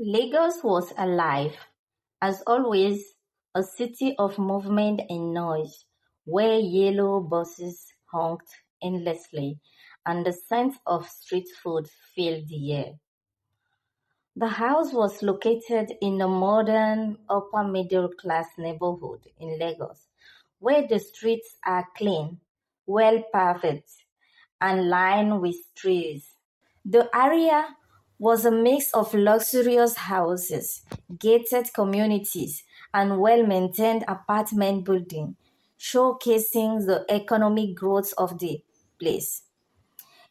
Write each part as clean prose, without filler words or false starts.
Lagos was alive, as always, a city of movement and noise, where yellow buses honked endlessly and the scent of street food filled the air. The house was located in a modern upper middle class neighborhood in Lagos, where the streets are clean, well paved, and lined with trees. The area was a mix of luxurious houses, gated communities, and well-maintained apartment buildings, showcasing the economic growth of the place.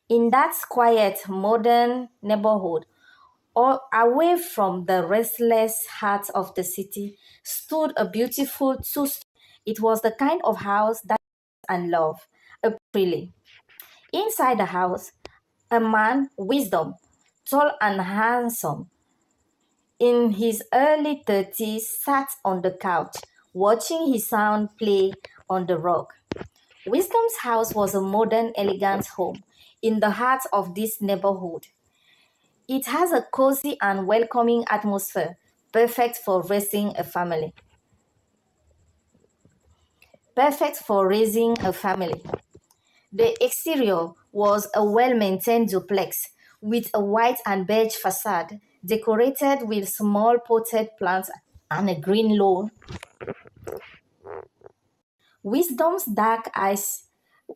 In that quiet, modern neighborhood, or away from the restless heart of the city, stood a beautiful two-story. It was the kind of house that and love, freely. Inside the house, a man, wisdom, tall and handsome, in his early 30s, sat on the couch, watching his son play on the rug. Wisdom's house was a modern, elegant home in the heart of this neighborhood. It has a cozy and welcoming atmosphere, perfect for raising a family. Perfect for raising a family. The exterior was a well-maintained duplex with a white and beige facade decorated with small potted plants and a green lawn. Wisdom's dark eyes,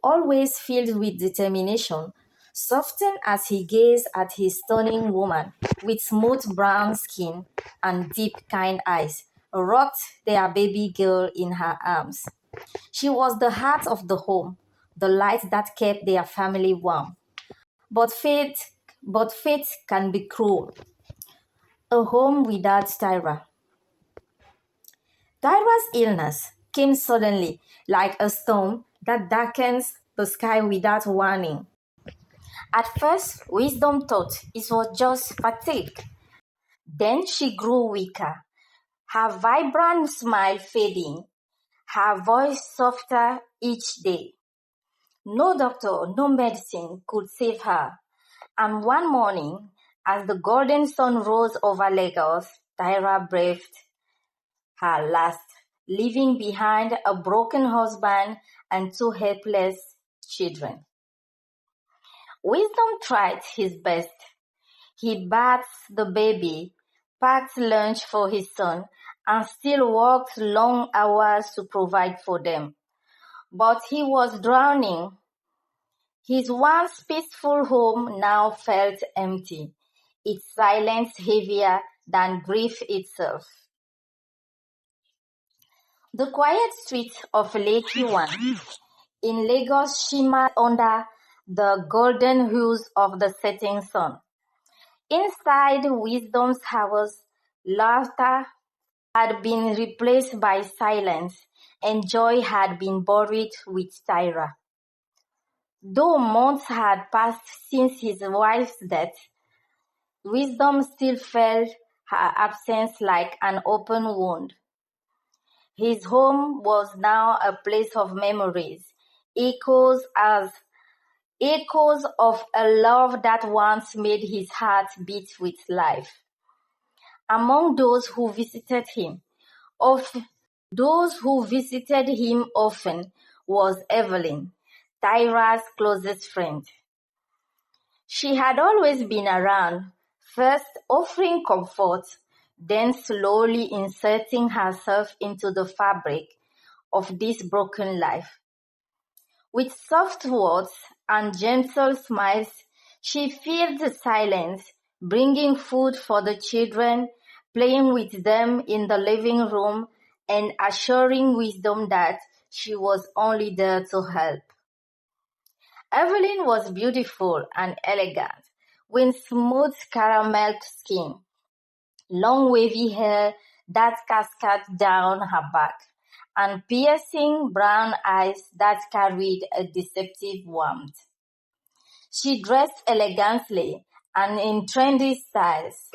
always filled with determination, softened as he gazed at his stunning woman with smooth brown skin and deep, kind eyes, rocked their baby girl in her arms. She was the heart of the home, the light that kept their family warm. But fate can be cruel. A home without Tyra. Tyra's illness came suddenly, like a storm that darkens the sky without warning. At first, Wisdom thought it was just fatigue. Then she grew weaker, her vibrant smile fading, her voice softer each day. No doctor, no medicine could save her. And one morning, as the golden sun rose over Lagos, Tyra breathed her last, leaving behind a broken husband and two helpless children. Wisdom tried his best. He bathed the baby, packed lunch for his son, and still worked long hours to provide for them. But he was drowning. His once peaceful home now felt empty, its silence heavier than grief itself. The quiet streets of Lake One in Lagos shimmered under the golden hues of the setting sun. Inside Wisdom's house, laughter had been replaced by silence, and joy had been buried with Tyra. Though months had passed since his wife's death, Wisdom still felt her absence like an open wound. His home was now a place of memories, echoes of a love that once made his heart beat with life. Among those who visited him often was Evelyn, Tyra's closest friend. She had always been around, first offering comfort, then slowly inserting herself into the fabric of this broken life. With soft words and gentle smiles, she filled the silence, bringing food for the children, playing with them in the living room, and assuring Wisdom that she was only there to help. Evelyn was beautiful and elegant, with smooth caramel skin, long wavy hair that cascaded down her back, and piercing brown eyes that carried a deceptive warmth. She dressed elegantly and in trendy styles,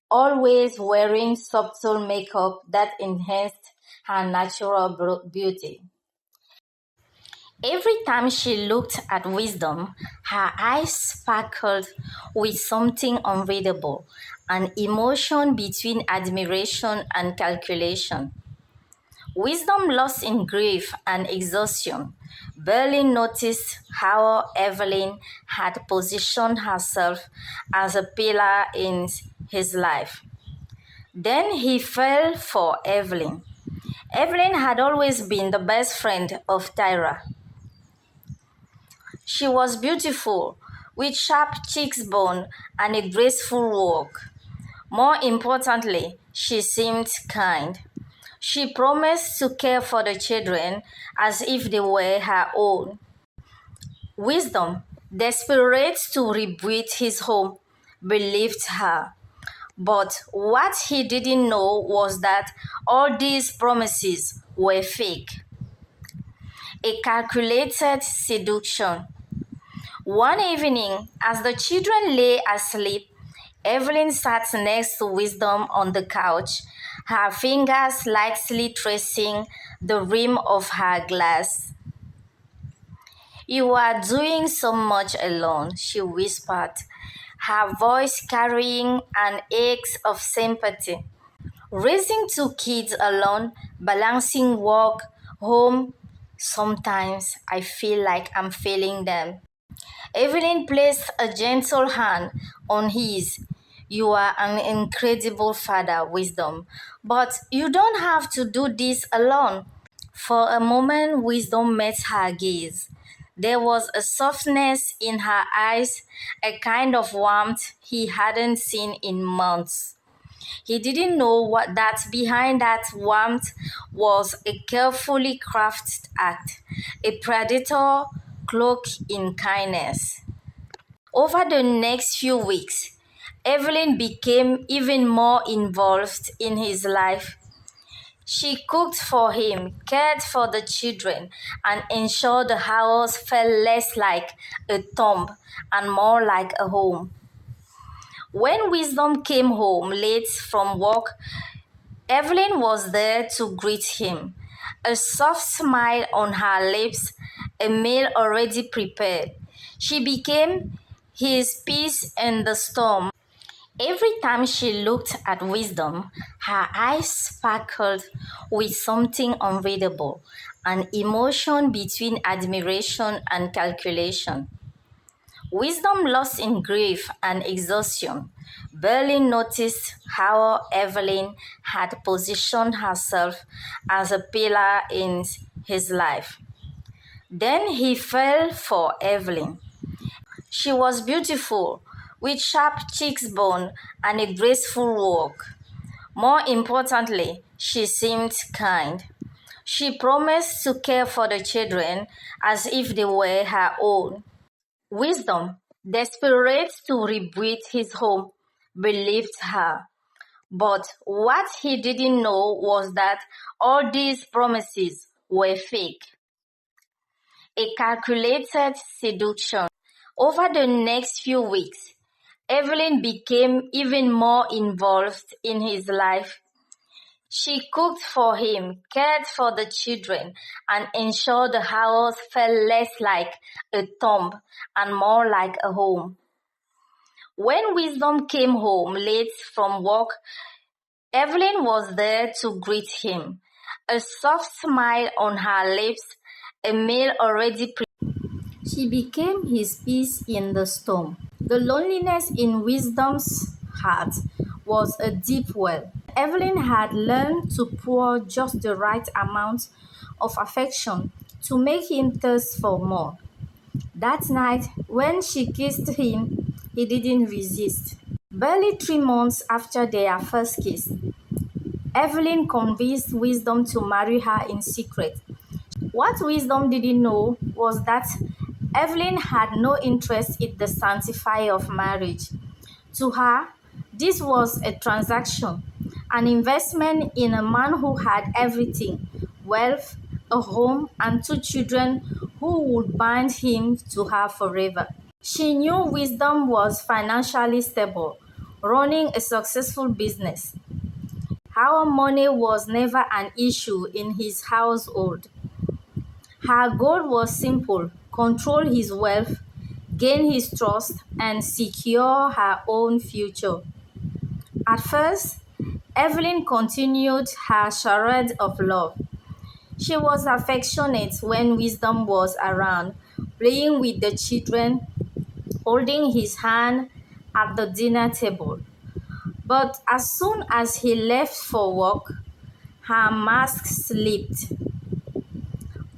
always wearing subtle makeup that enhanced her natural beauty. Every time she looked at Wisdom, her eyes sparkled with something unreadable, an emotion between admiration and calculation. Wisdom lost in grief and exhaustion. Barely noticed how Evelyn had positioned herself as a pillar in his life. Then he fell for Evelyn. Evelyn had always been the best friend of Tyra. She was beautiful, with sharp cheekbones and a graceful walk. More importantly, she seemed kind. She promised to care for the children as if they were her own. Wisdom, desperate to rebuild his home, believed her. But what he didn't know was that all these promises were fake. A calculated seduction. One evening, as the children lay asleep, Evelyn sat next to Wisdom on the couch, her fingers lightly tracing the rim of her glass. "You are doing so much alone," she whispered, her voice carrying an ache of sympathy. "Raising two kids alone, balancing work, home, sometimes I feel like I'm failing them." Evelyn placed a gentle hand on his. "You are an incredible father, Wisdom, but you don't have to do this alone." For a moment, Wisdom met her gaze. There was a softness in her eyes, a kind of warmth he hadn't seen in months. He didn't know that behind that warmth was a carefully crafted act, a predator cloaked in kindness. Over the next few weeks, Evelyn became even more involved in his life. She cooked for him, cared for the children, and ensured the house felt less like a tomb and more like a home. When Wisdom came home late from work, Evelyn was there to greet him, a soft smile on her lips, a meal already prepared. She became his peace in the storm. Every time she looked at Wisdom, her eyes sparkled with something unreadable, an emotion between admiration and calculation. Wisdom lost in grief and exhaustion. Barely noticed how Evelyn had positioned herself as a pillar in his life. Then he fell for Evelyn. She was beautiful, with sharp cheekbones and a graceful walk. More importantly, she seemed kind. She promised to care for the children as if they were her own. Wisdom, desperate to rebuild his home, believed her. But what he didn't know was that all these promises were fake. A calculated seduction. Over the next few weeks, Evelyn became even more involved in his life. She cooked for him, cared for the children, and ensured the house felt less like a tomb and more like a home. When Wisdom came home late from work, Evelyn was there to greet him, a soft smile on her lips, a meal already prepared. She became his peace in the storm. The loneliness in Wisdom's heart was a deep well. Evelyn had learned to pour just the right amount of affection to make him thirst for more. That night, when she kissed him, he didn't resist. Barely 3 months after their first kiss, Evelyn convinced Wisdom to marry her in secret. What Wisdom didn't know was that Evelyn had no interest in the sanctity of marriage. To her, this was a transaction, an investment in a man who had everything: wealth, a home, and two children who would bind him to her forever. She knew Wisdom was financially stable, running a successful business. Our money was never an issue in his household. Her goal was simple: control his wealth, gain his trust, and secure her own future. At first, Evelyn continued her charade of love. She was affectionate when Wisdom was around, playing with the children, holding his hand at the dinner table. But as soon as he left for work, her mask slipped.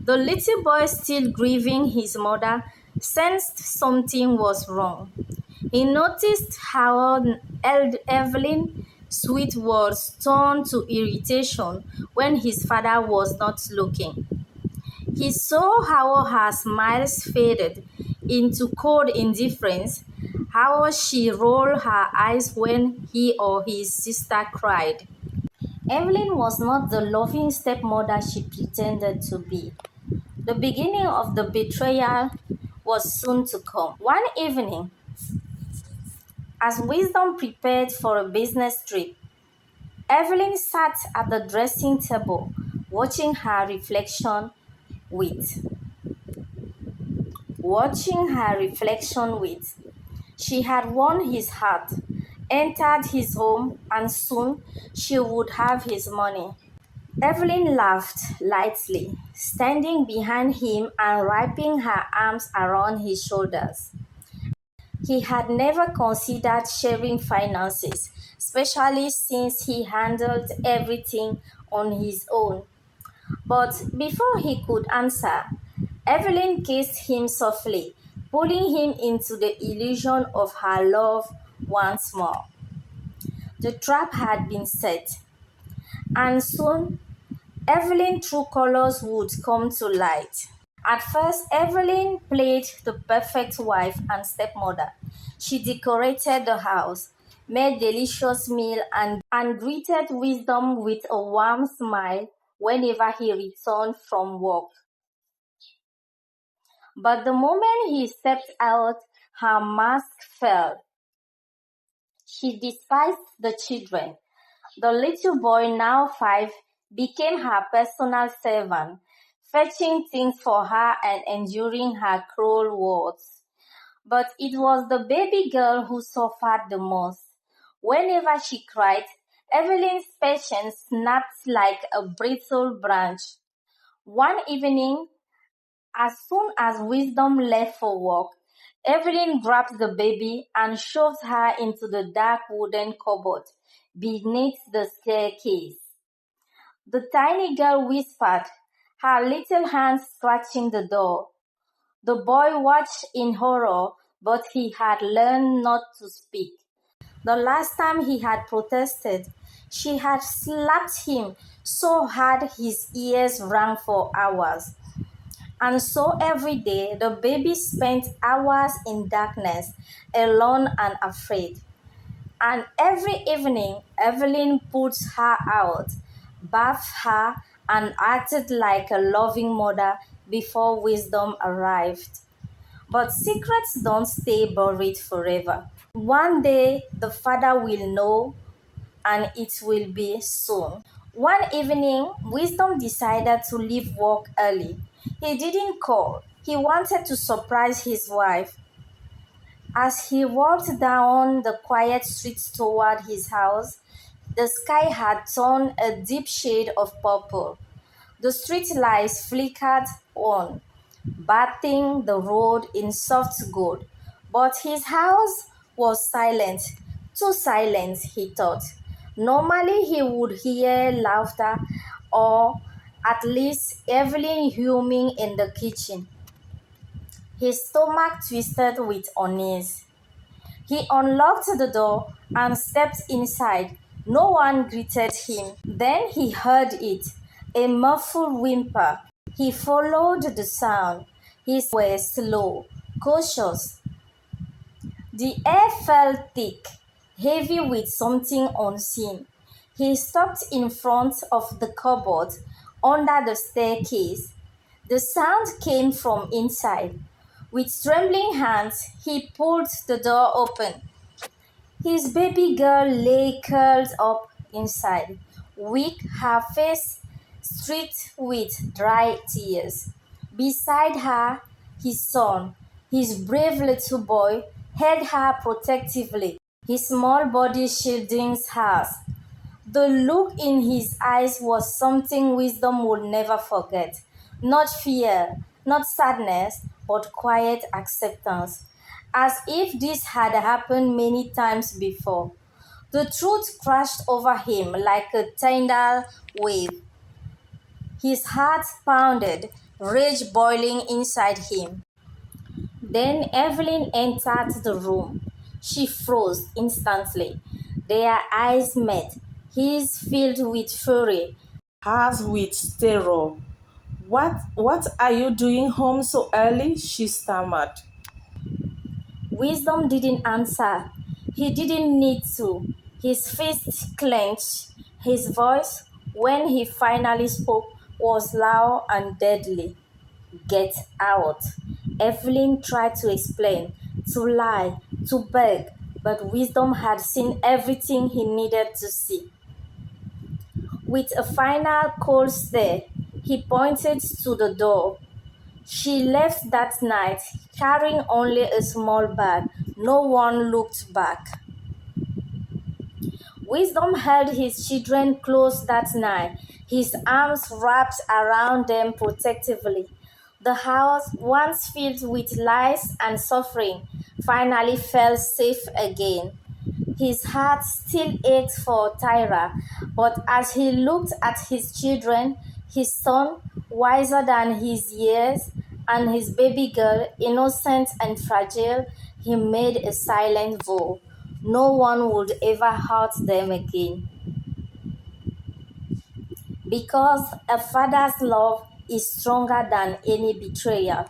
The little boy, still grieving his mother, sensed something was wrong. He noticed how Evelyn's sweet words turned to irritation when his father was not looking. He saw how her smiles faded into cold indifference, how she rolled her eyes when he or his sister cried. Evelyn was not the loving stepmother she pretended to be. The beginning of the betrayal was soon to come. One evening, as Wisdom prepared for a business trip, Evelyn sat at the dressing table, watching her reflection with. She had won his heart, entered his home, and soon she would have his money. Evelyn laughed lightly, standing behind him and wrapping her arms around his shoulders. He had never considered sharing finances, especially since he handled everything on his own. But before he could answer, Evelyn kissed him softly, pulling him into the illusion of her love once more. The trap had been set, and soon Evelyn's true colors would come to light. At first, Evelyn played the perfect wife and stepmother. She decorated the house, made delicious meal, and greeted Wisdom with a warm smile whenever he returned from work. But the moment he stepped out, her mask fell. She despised the children. The little boy, now 5, became her personal servant, fetching things for her and enduring her cruel words. But it was the baby girl who suffered the most. Whenever she cried, Evelyn's patience snapped like a brittle branch. One evening, as soon as Wisdom left for work, Evelyn grabbed the baby and shoved her into the dark wooden cupboard beneath the staircase. The tiny girl whispered, her little hands scratching the door. The boy watched in horror, but he had learned not to speak. The last time he had protested, she had slapped him so hard his ears rang for hours. And so every day, the baby spent hours in darkness, alone and afraid. And every evening, Evelyn put her out, bathed her, and acted like a loving mother before Wisdom arrived. But secrets don't stay buried forever. One day, the father will know, and it will be soon. One evening, Wisdom decided to leave work early. He didn't call. He wanted to surprise his wife. As he walked down the quiet street toward his house, the sky had turned a deep shade of purple. The street lights flickered on, bathing the road in soft gold. But his house was silent, too silent, he thought. Normally he would hear laughter or at least Evelyn humming in the kitchen. His stomach twisted with unease. He unlocked the door and stepped inside. No one greeted him. Then he heard it, a muffled whimper. He followed the sound. His steps were slow, cautious. The air felt thick, heavy with something unseen. He stopped in front of the cupboard under the staircase. The sound came from inside. With trembling hands, he pulled the door open. His baby girl lay curled up inside, weak, her face streaked with dry tears. Beside her, his son, his brave little boy, held her protectively, his small body shielding hers. The look in his eyes was something wisdom would never forget. Not fear, not sadness, but quiet acceptance. As if this had happened many times before. The truth crashed over him like a tender wave. His heart pounded, rage boiling inside him. Then Evelyn entered the room. She froze instantly. Their eyes met, his filled with fury, hers with terror. What are you doing home so early? She stammered. Wisdom didn't answer. He didn't need to. His fists clenched. His voice, when he finally spoke, was loud and deadly. Get out. Evelyn tried to explain, to lie, to beg, but Wisdom had seen everything he needed to see. With a final cold stare, he pointed to the door. She left that night, carrying only a small bag. No one looked back. Wisdom held his children close that night, his arms wrapped around them protectively. The house, once filled with lies and suffering, finally felt safe again. His heart still ached for Tyra, but as he looked at his children, his son, wiser than his years, and his baby girl, innocent and fragile, he made a silent vow. No one would ever hurt them again. Because a father's love is stronger than any betrayal.